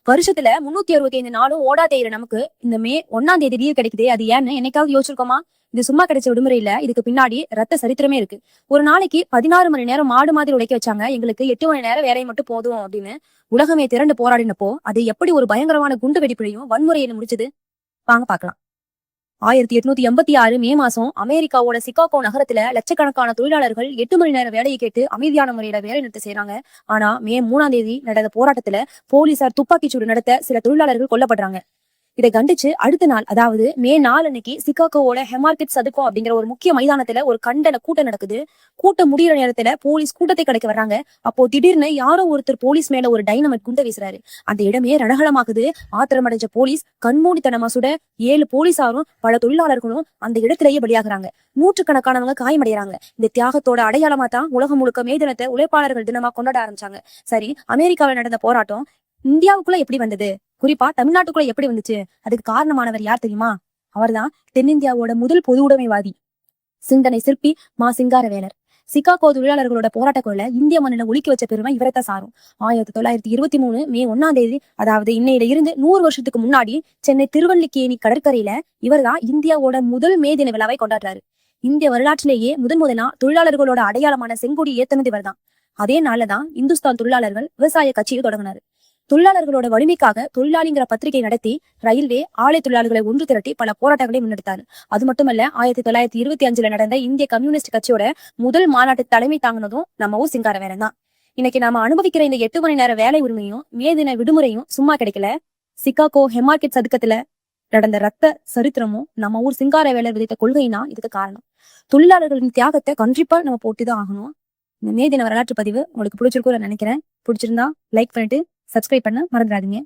வருஷத்துல 365 நாளும் ஓடா தேய்ற நமக்கு இந்த மே 1ஆம் தேதி லீவ் கிடைக்குதே, அது ஏன்னு என்னைக்காவது யோசிச்சிருக்கோமா? இது சும்மா கிடைச்ச விடுமுறை இல்ல, இதுக்கு பின்னாடி ரத்த சரித்திரமே இருக்கு. ஒரு நாளைக்கு 16 மணி நேரம் மாடு மாதிரி உழைக்க வச்சாங்க, எங்களுக்கு 8 மணி நேரம் வேலை மட்டும் போதும் அப்படின்னு உலகமே திரண்டு போராடினப்போ அது எப்படி ஒரு பயங்கரமான குண்டு வெடிப்புலையும் வன்முறையில முடிச்சது? வாங்க பார்க்கலாம். 1886 மே மாசம் அமெரிக்காவோட சிகாகோ நகரத்துல லட்சக்கணக்கான தொழிலாளர்கள் 8 மணி நேரம் வேலையை கேட்டு அமைதியான முறையில வேலை நிறுத்தம் செய்யறாங்க. ஆனா மே 3ஆம் தேதி நடந்த போராட்டத்துல போலீசார் துப்பாக்கிச்சூடு நடத்த சில தொழிலாளர்கள் கொல்லப்படுறாங்க. இதை கண்டிச்சு அடுத்த நாள், அதாவது மே 4 அன்னைக்கு சிகாகோவோட ஹெமார்கெட் சதுக்கம் அப்படிங்கிற ஒரு முக்கிய மைதானத்துல ஒரு கண்டன கூட்டம் நடக்குது. கூட்டம் முடியிற நேரத்துல போலீஸ் கூட்டத்தை கலைக்க வர்றாங்க. அப்போ திடீர்னு யாரோ ஒருத்தர் போலீஸ் மேல ஒரு டைனமைட் குண்டை வீசுறாரு. அந்த இடமே ரணகலமாக்குது. ஆத்திரமடைஞ்ச போலீஸ் கண்மூடித்தனமா சுட 7 போலீசாரும் பல தொழிலாளர்களும் அந்த இடத்திலேயே பலியாகிறாங்க. நூற்றுக்கணக்கானவங்க காயமடைகிறாங்க. இந்த தியாகத்தோட அடையாளமா தான் உலகம் முழுக்க மே தினத்தை உழைப்பாளர்கள் தினமா கொண்டாட ஆரம்பிச்சாங்க. சரி, அமெரிக்காவில் நடந்த போராட்டம் இந்தியாவுக்குள்ள எப்படி வந்தது? குறிப்பா தமிழ்நாட்டுக்குள்ள எப்படி வந்துச்சு? அதுக்கு காரணமானவர் யார் தெரியுமா? அவர்தான் தென்னிந்தியாவோட முதல் பொது உடைமைவாதி, சிந்தனை சிற்பி மா சிங்காரவேலர். சிகாகோ தொழிலாளர்களோட போராட்டக்குள்ள இந்திய மண்ணில ஒலிக்க வச்ச பெருமை இவரத்தை சாரும். 1923 மே 1ஆம் தேதி, அதாவது இன்னையில இருந்து 100 வருஷத்துக்கு முன்னாடி சென்னை திருவல்லிக்கேணி கடற்கரையில இவர்தான் இந்தியாவோட முதல் மே தின விழாவை கொண்டாடுறாரு. இந்திய வரலாற்றிலேயே முதன்முதலா தொழிலாளர்களோட அடையாளமான செங்கொடி ஏத்தனது இவர்தான். அதே நாள்லதான் இந்துஸ்தான் தொழிலாளர்கள் விவசாய கட்சியை தொடங்கினாரு. தொழிலாளர்களோட வலிமைக்காக தொழிலாளிங்கிற பத்திரிகை நடத்தி ரயில்வே ஆலை தொழிலாளர்களை ஒன்று திரட்டி பல போராட்டங்களை முன்னெடுத்தாரு. அது மட்டுமல்ல, 1925 நடந்த இந்திய கம்யூனிஸ்ட் கட்சியோட முதல் மாநாட்டு தலைமை தாங்கினதும் நம்ம ஊர் சிங்காரவேலன் தான். இன்னைக்கு நாம அனுபவிக்கிற இந்த 8 மணி நேர வேலை உரிமையும் மே தின விடுமுறையும் சும்மா கிடைக்கல. சிகாகோ ஹெமார்கெட் சதுக்கத்துல நடந்த ரத்த சரித்திரமும் நம்ம ஊர் சிங்காரவேலர் விதித்த கொள்கைனா இதுக்கு காரணம். தொழிலாளர்களின் தியாகத்தை கண்டிப்பா நம்ம போட்டுதான் ஆகணும். இந்த மே தின வரலாற்று பதிவு உங்களுக்கு பிடிச்சிருக்கும்னு நினைக்கிறேன். பிடிச்சிருந்தா லைக் பண்ணிட்டு சப்ஸ்கிரைப் பண்ண மறந்துடாதீங்க.